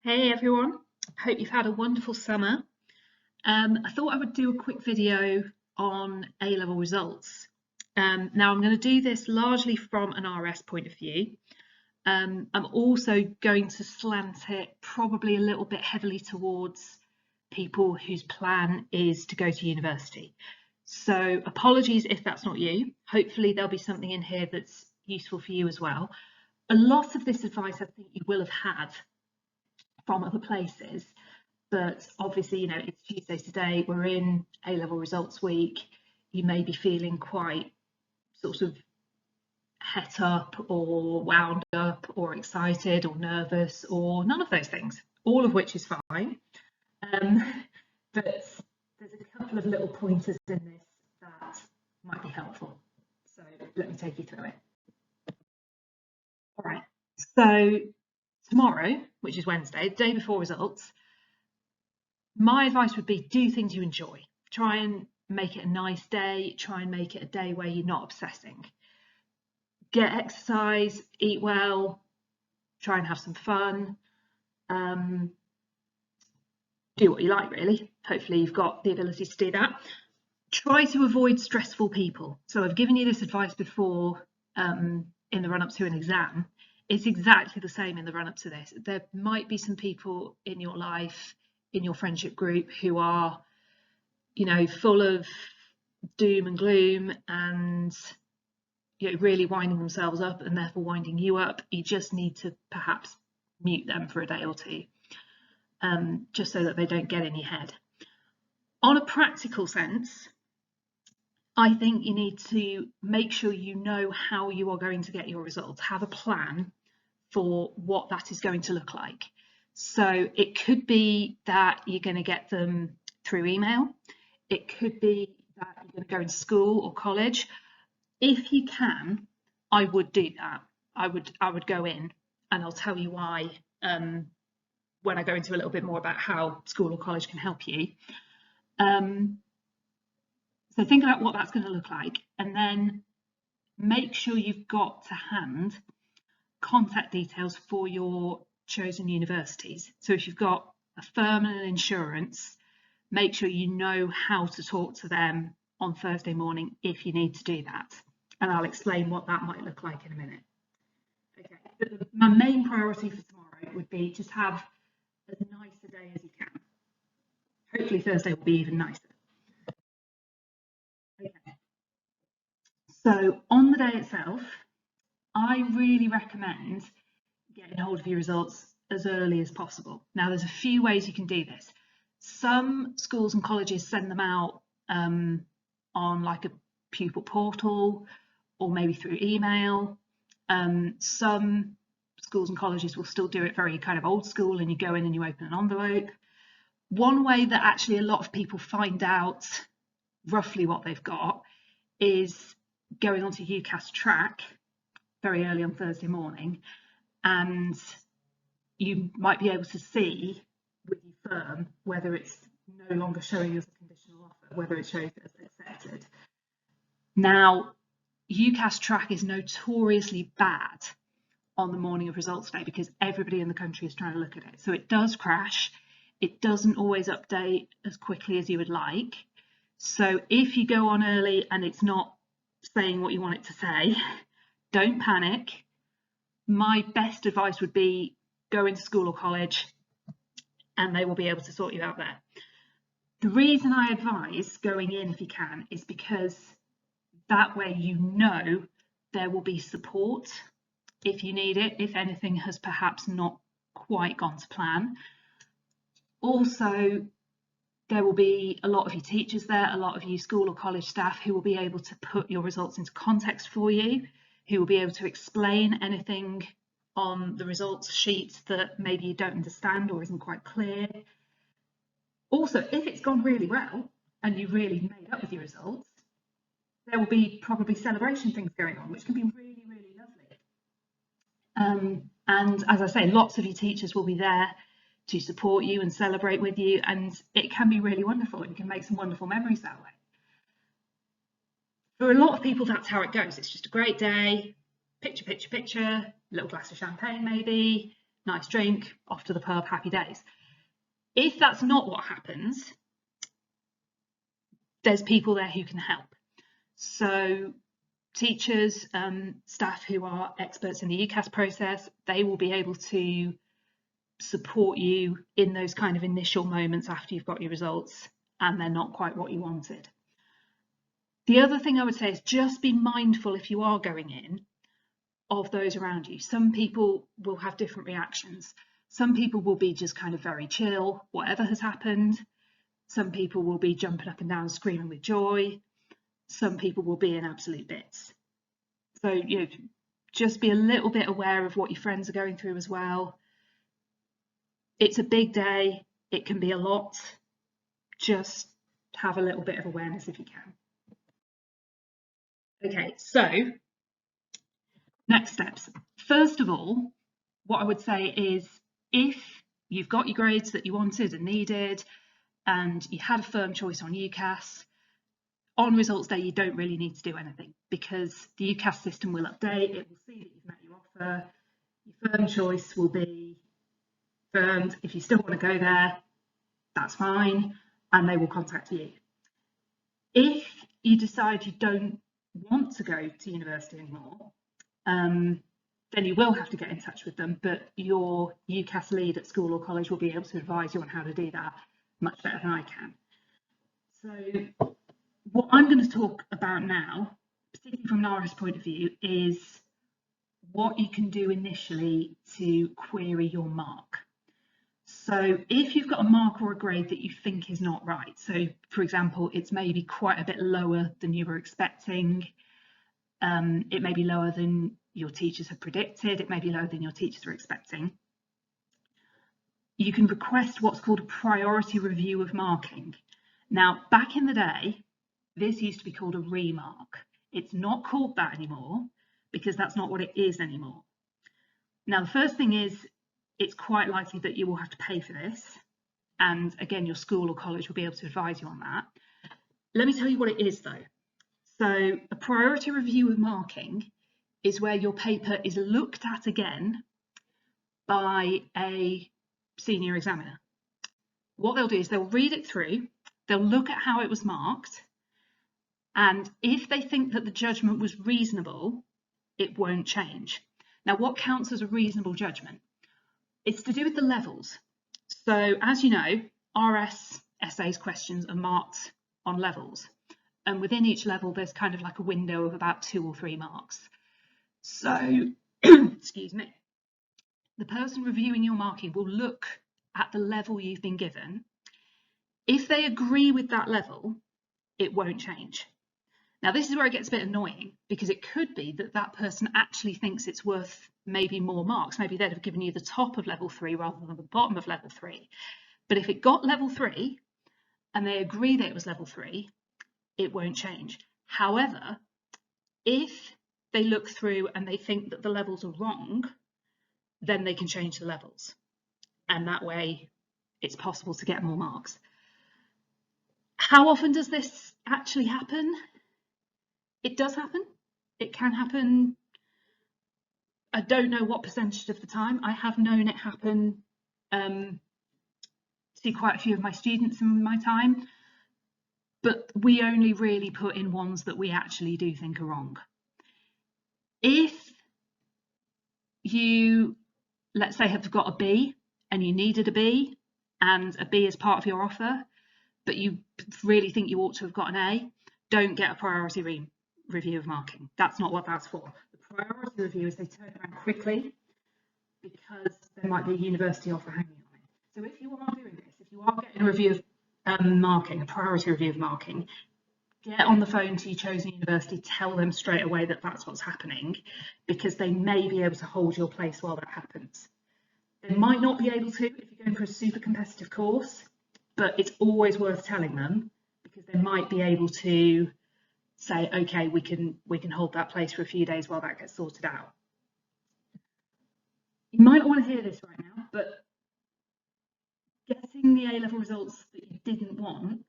Hey everyone, hope you've had a wonderful summer. I thought I would do a quick video on A-level results. Now I'm going to do this largely from an RS point of view. I'm also going to slant it probably a little bit heavily towards people whose plan is to go to university. So apologies if that's not you. Hopefully there'll be something in here that's useful for you as well. A lot of this advice I think you will have had from other places, but obviously, it's Tuesday today, we're in A-level results week. You may be feeling quite sort of het up or wound up or excited or nervous or none of those things, all of which is fine. But there's a couple of little pointers in this that might be helpful. So let me take you through it. All right, so tomorrow, which is Wednesday, the day before results, my advice would be do things you enjoy. Try and make it a nice day. Try and make it a day where you're not obsessing. Get exercise, eat well, try and have some fun. Do what you like, really. Hopefully you've got the ability to do that. Try to avoid stressful people. So I've given you this advice before in the run-up to an exam. It's exactly the same in the run-up to this. There might be some people in your life, in your friendship group, who are, full of doom and gloom and really winding themselves up and therefore winding you up. You just need to perhaps mute them for a day or two, just so that they don't get in your head. On a practical sense, I think you need to make sure you know how you are going to get your results. Have a plan for what that is going to look like. So it could be that you're going to get them through email. It could be that you're going to go into school or college. If you can, I would do that. I would go in, and I'll tell you why when I go into a little bit more about how school or college can help you. So think about what that's going to look like, and then make sure you've got to hand contact details for your chosen universities. So if you've got a firm and an insurance, make sure you know how to talk to them on Thursday morning if you need to do that. And I'll explain what that might look like in a minute. Okay, but my main priority for tomorrow would be just have as nice a day as you can. Hopefully Thursday will be even nicer. Okay. So on the day itself, I really recommend getting hold of your results as early as possible. Now, there's a few ways you can do this. Some schools and colleges send them out on like a pupil portal or maybe through email. Some schools and colleges will still do it very kind of old school, and you go in and you open an envelope. One way that actually a lot of people find out roughly what they've got is going onto UCAS Track very early on Thursday morning, and you might be able to see with your firm whether it's no longer showing as a conditional offer, whether it shows as accepted. Now, UCAS Track is notoriously bad on the morning of results day because everybody in the country is trying to look at it. So it does crash. It doesn't always update as quickly as you would like. So if you go on early and it's not saying what you want it to say, don't panic. My best advice would be go into school or college and they will be able to sort you out there. The reason I advise going in if you can is because that way you know there will be support if you need it, if anything has perhaps not quite gone to plan. Also, there will be a lot of you teachers there, a lot of you school or college staff who will be able to put your results into context for you, who will be able to explain anything on the results sheet that maybe you don't understand or isn't quite clear. Also, if it's gone really well and you really made up with your results, there will be probably celebration things going on, which can be really, really lovely. And as I say, lots of your teachers will be there to support you and celebrate with you, and it can be really wonderful, and you can make some wonderful memories that way. For a lot of people, that's how it goes. It's just a great day, picture, a little glass of champagne maybe, nice drink, off to the pub, happy days. If that's not what happens, there's people there who can help. So teachers, staff who are experts in the UCAS process, they will be able to support you in those kind of initial moments after you've got your results and they're not quite what you wanted. The other thing I would say is just be mindful if you are going in of those around you. Some people will have different reactions. Some people will be just kind of very chill, whatever has happened. Some people will be jumping up and down, screaming with joy. Some people will be in absolute bits. So, you know, just be a little bit aware of what your friends are going through as well. It's a big day. It can be a lot. Just have a little bit of awareness if you can. Okay, so next steps. First of all, what I would say is if you've got your grades that you wanted and needed and you had a firm choice on UCAS, on results day you don't really need to do anything because the UCAS system will update, it will see that you've met your offer, your firm choice will be firmed. If you still want to go there, that's fine, and they will contact you. If you decide you don't want to go to university anymore, then you will have to get in touch with them, but your UCAS lead at school or college will be able to advise you on how to do that much better than I can. So what I'm going to talk about now, particularly from an RS point of view, is what you can do initially to query your mark. So if you've got a mark or a grade that you think is not right, so for example, it's maybe quite a bit lower than you were expecting, it may be lower than your teachers have predicted, it may be lower than your teachers are expecting, you can request what's called a priority review of marking. Now, back in the day, this used to be called a remark. It's not called that anymore because that's not what it is anymore. Now, the first thing is it's quite likely that you will have to pay for this. And again, your school or college will be able to advise you on that. Let me tell you what it is though. So a priority review of marking is where your paper is looked at again by a senior examiner. What they'll do is they'll read it through, they'll look at how it was marked, and if they think that the judgment was reasonable, it won't change. Now, what counts as a reasonable judgment? It's to do with the levels. So as you know, RS essays questions are marked on levels. And within each level, there's kind of like a window of about 2 or 3 marks. So, excuse me, the person reviewing your marking will look at the level you've been given. If they agree with that level, it won't change. Now, this is where it gets a bit annoying because it could be that that person actually thinks it's worth maybe more marks. Maybe they'd have given you the top of level 3 rather than the bottom of level 3. But if it got level 3 and they agree that it was level 3, it won't change. However, if they look through and they think that the levels are wrong, then they can change the levels. And that way it's possible to get more marks. How often does this actually happen? It does happen. It can happen. I don't know what percentage of the time. I have known it happen to quite a few of my students in my time, but we only really put in ones that we actually do think are wrong. If you, let's say, have got a B and you needed a B and a B is part of your offer, but you really think you ought to have got an A, don't get a priority review of marking. That's not what that's for. The priority review is they turn around quickly because there might be a university offer hanging on it. So if you are doing this, if you are getting a review of marking, a priority review of marking, get on the phone to your chosen university, tell them straight away that that's what's happening, because they may be able to hold your place while that happens. They might not be able to if you're going for a super competitive course, but it's always worth telling them because they might be able to say, okay, we can hold that place for a few days while that gets sorted out. You might not want to hear this right now, but getting the A-level results that you didn't want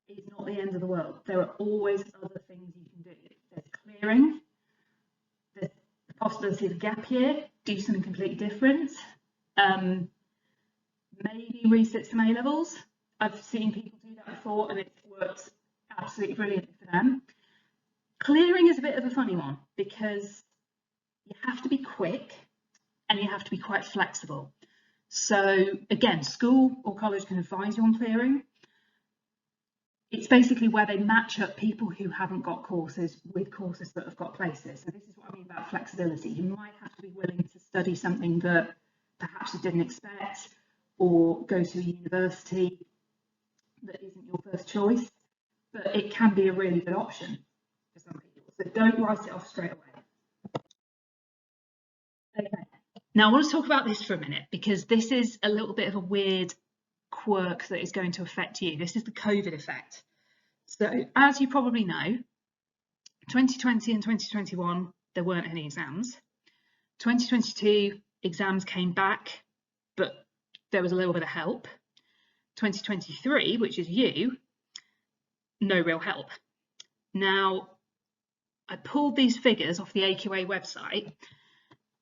is not the end of the world. There are always other things you can do. There's clearing, there's the possibility of a gap year, do something completely different. Maybe resit some A-levels. I've seen people do that before and it's worked absolutely brilliantly for them. Clearing is a bit of a funny one because you have to be quick and you have to be quite flexible. So again, school or college can advise you on clearing. It's basically where they match up people who haven't got courses with courses that have got places. So this is what I mean about flexibility. You might have to be willing to study something that perhaps you didn't expect, or go to a university that isn't your first choice, but it can be a really good option for some people. So don't write it off straight away. Okay, now I want to talk about this for a minute because this is a little bit of a weird quirk that is going to affect you. This is the COVID effect. So as you probably know, 2020 and 2021, there weren't any exams. 2022, exams came back, but there was a little bit of help. 2023, which is you, no real help. Now, I pulled these figures off the AQA website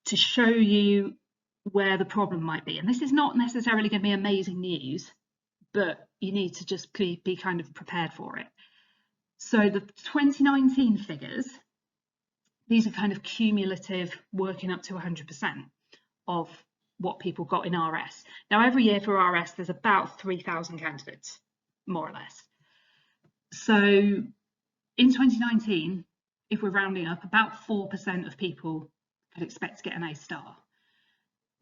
to show you where the problem might be. And this is not necessarily going to be amazing news, but you need to just be kind of prepared for it. So the 2019 figures, these are kind of cumulative, working up to 100% of what people got in RS. Now, every year for RS, there's about 3,000 candidates, more or less. So in 2019, if we're rounding up, about 4% of people could expect to get an A star.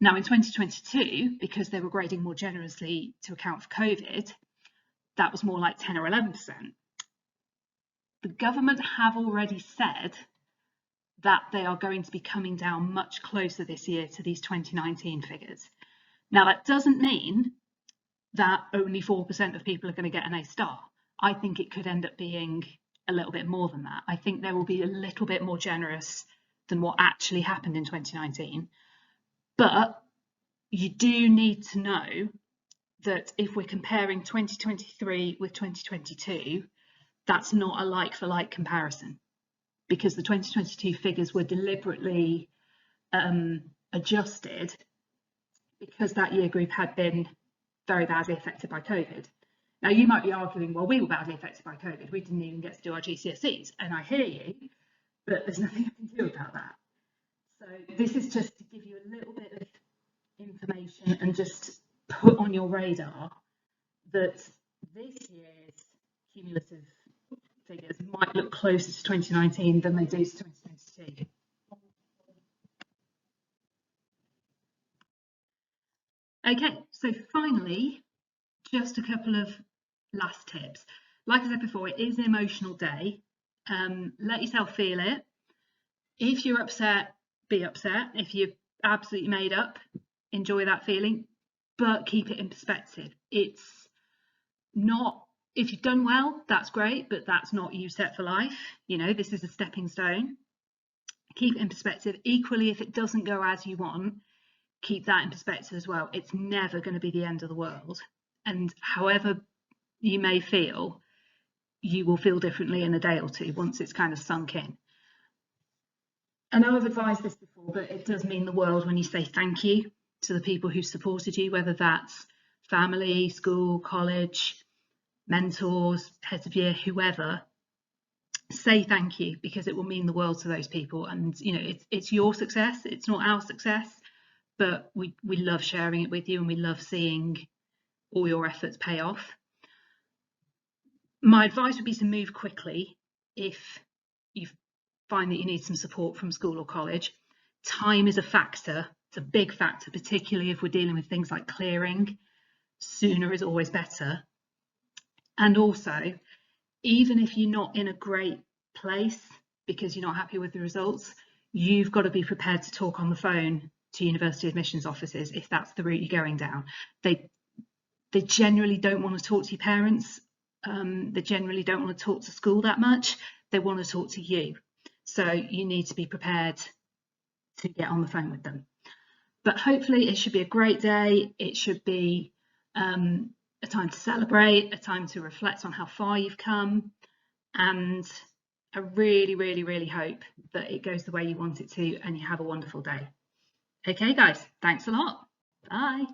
Now in 2022, because they were grading more generously to account for COVID, that was more like 10 or 11%. The government have already said that they are going to be coming down much closer this year to these 2019 figures. Now that doesn't mean that only 4% of people are going to get an A star. I think it could end up being a little bit more than that. I think they will be a little bit more generous than what actually happened in 2019. But you do need to know that if we're comparing 2023 with 2022, that's not a like for like comparison, because the 2022 figures were deliberately adjusted because that year group had been very badly affected by COVID. Now you might be arguing, well, we were badly affected by COVID, we didn't even get to do our GCSEs, and I hear you, but there's nothing I can do about that. So this is just to give you a little bit of information and just put on your radar that this year's cumulative figures might look closer to 2019 than they do to 2022. Okay, so finally, just a couple of last tips. Like I said before, it is an emotional day. Let yourself feel it. If you're upset, be upset. If you're absolutely made up, enjoy that feeling, but keep it in perspective. It's not, if you've done well, that's great, but that's not you set for life. You know, this is a stepping stone. Keep it in perspective. Equally, if it doesn't go as you want, keep that in perspective as well. It's never going to be the end of the world. And however you may feel, you will feel differently in a day or two once it's kind of sunk in. I know I've advised this before, but it does mean the world when you say thank you to the people who supported you, whether that's family, school, college, mentors, heads of year, whoever. Say thank you, because it will mean the world to those people. And you know, it's your success, it's not our success, but we love sharing it with you and we love seeing all your efforts pay off. My advice would be to move quickly if you find that you need some support from school or college. Time is a factor, it's a big factor, particularly if we're dealing with things like clearing. Sooner is always better. And also, even if you're not in a great place because you're not happy with the results, you've got to be prepared to talk on the phone to university admissions offices if that's the route you're going down. They generally don't want to talk to your parents. They generally don't want to talk to school that much. They want to talk to you. So you need to be prepared to get on the phone with them. But hopefully it should be a great day. It should be a time to celebrate, a time to reflect on how far you've come. And I really, really, really hope that it goes the way you want it to and you have a wonderful day. Okay, guys, thanks a lot. Bye.